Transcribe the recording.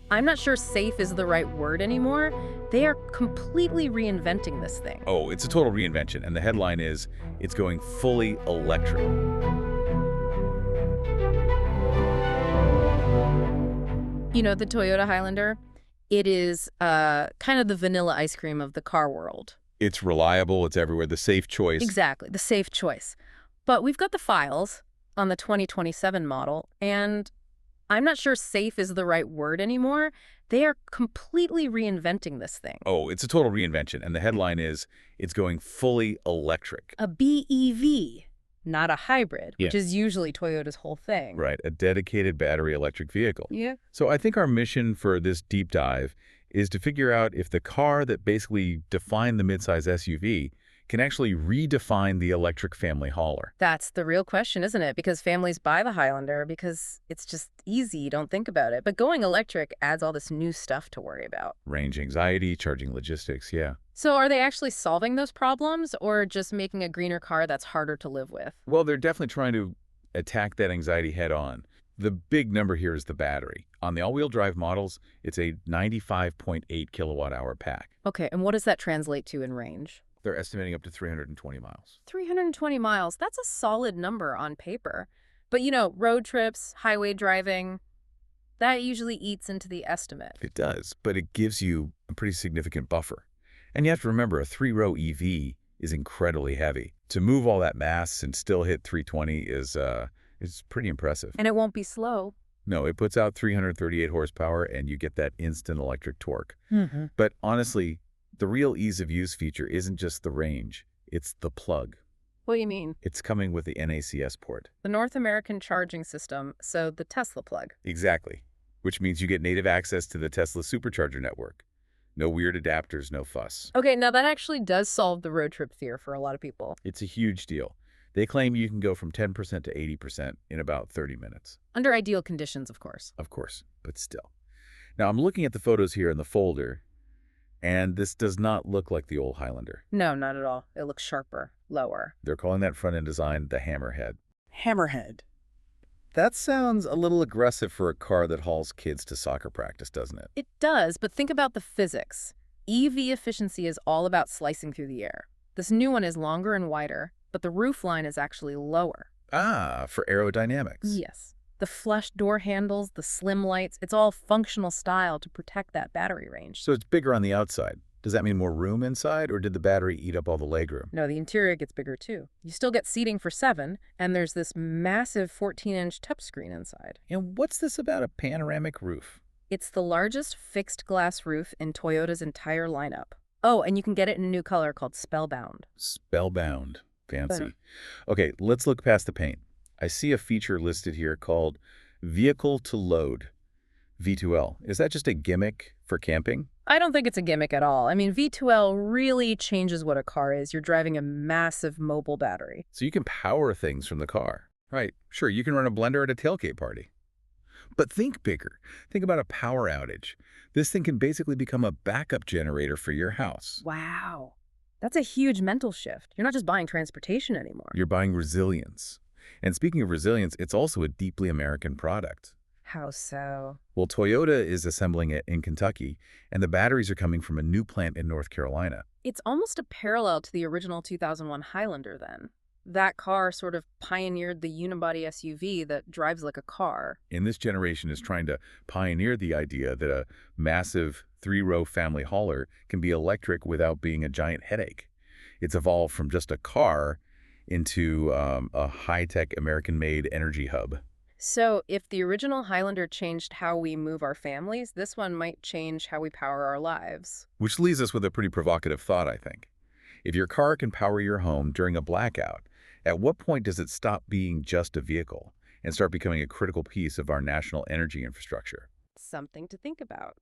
I'm not sure safe is the right word anymore. They are completely reinventing this thing. Oh, it's a total reinvention, and the headline is, it's going fully electric. You know, the Toyota Highlander, it is kind of the vanilla ice cream of the car world. It's reliable, it's everywhere, the safe choice. Exactly, the safe choice. But we've got the files on the 2027 model, and I'm not sure safe is the right word anymore. They are completely reinventing this thing. Oh, it's a total reinvention, and the headline is, it's going fully electric. A BEV, not a hybrid, Yeah. which is usually Toyota's whole thing. Right, a dedicated battery electric vehicle. Yeah. So I think our mission for this deep dive is to figure out if the car that basically defined the midsize SUV can actually redefine the electric family hauler. That's the real question, isn't it? Because families buy the Highlander because it's just easy, you don't think about it. But going electric adds all this new stuff to worry about. Range anxiety, charging logistics, yeah. So are they actually solving those problems or just making a greener car that's harder to live with? Well, they're definitely trying to attack that anxiety head on. The big number here is the battery. On the all-wheel drive models, it's a 95.8 kilowatt-hour pack. Okay, and what does that translate to in range? They're estimating up to 320 miles. 320 miles, that's a solid number on paper. But you know, road trips, highway driving, that usually eats into the estimate. It does, but it gives you a pretty significant buffer. And you have to remember, a three-row EV is incredibly heavy. To move all that mass and still hit 320 is pretty impressive. And it won't be slow. No, it puts out 338 horsepower, and you get that instant electric torque. Mm-hmm. But honestly, the real ease of use feature isn't just the range, it's the plug. What do you mean? It's coming with the NACS port. The North American charging system, so the Tesla plug. Exactly, which means you get native access to the Tesla supercharger network. No weird adapters, no fuss. Okay, now that actually does solve the road trip fear for a lot of people. It's a huge deal. They claim you can go from 10% to 80% in about 30 minutes. Under ideal conditions, of course. Of course, but still. Now, I'm looking at the photos here in the folder, and this does not look like the old Highlander. No, not at all. It looks sharper, lower. They're calling that front-end design the Hammerhead. Hammerhead. That sounds a little aggressive for a car that hauls kids to soccer practice, doesn't it? It does, but think about the physics. EV efficiency is all about slicing through the air. This new one is longer and wider, but the roof line is actually lower. Ah, for aerodynamics. Yes. The flush door handles, the slim lights, it's all functional style to protect that battery range. So it's bigger on the outside. Does that mean more room inside, or did the battery eat up all the legroom? No, the interior gets bigger too. You still get seating for 7, and there's this massive 14-inch touchscreen inside. And what's this about a panoramic roof? It's the largest fixed glass roof in Toyota's entire lineup. Oh, and you can get it in a new color called Spellbound. Spellbound. Fancy. Okay, let's look past the paint. I see a feature listed here called Vehicle to Load, V2L. Is that just a gimmick for camping? I don't think it's a gimmick at all. I mean, V2L really changes what a car is. You're driving a massive mobile battery. So you can power things from the car. Right, sure, you can run a blender at a tailgate party. But think bigger. Think about a power outage. This thing can basically become a backup generator for your house. Wow. That's a huge mental shift. You're not just buying transportation anymore. You're buying resilience. And speaking of resilience, it's also a deeply American product. How so? Well, Toyota is assembling it in Kentucky, and the batteries are coming from a new plant in North Carolina. It's almost a parallel to the original 2001 Highlander then. That car sort of pioneered the unibody SUV that drives like a car. And this generation is trying to pioneer the idea that a massive three-row family hauler can be electric without being a giant headache. It's evolved from just a car into a high-tech American-made energy hub. So if the original Highlander changed how we move our families, this one might change how we power our lives. Which leaves us with a pretty provocative thought, I think. If your car can power your home during a blackout, at what point does it stop being just a vehicle and start becoming a critical piece of our national energy infrastructure? Something to think about.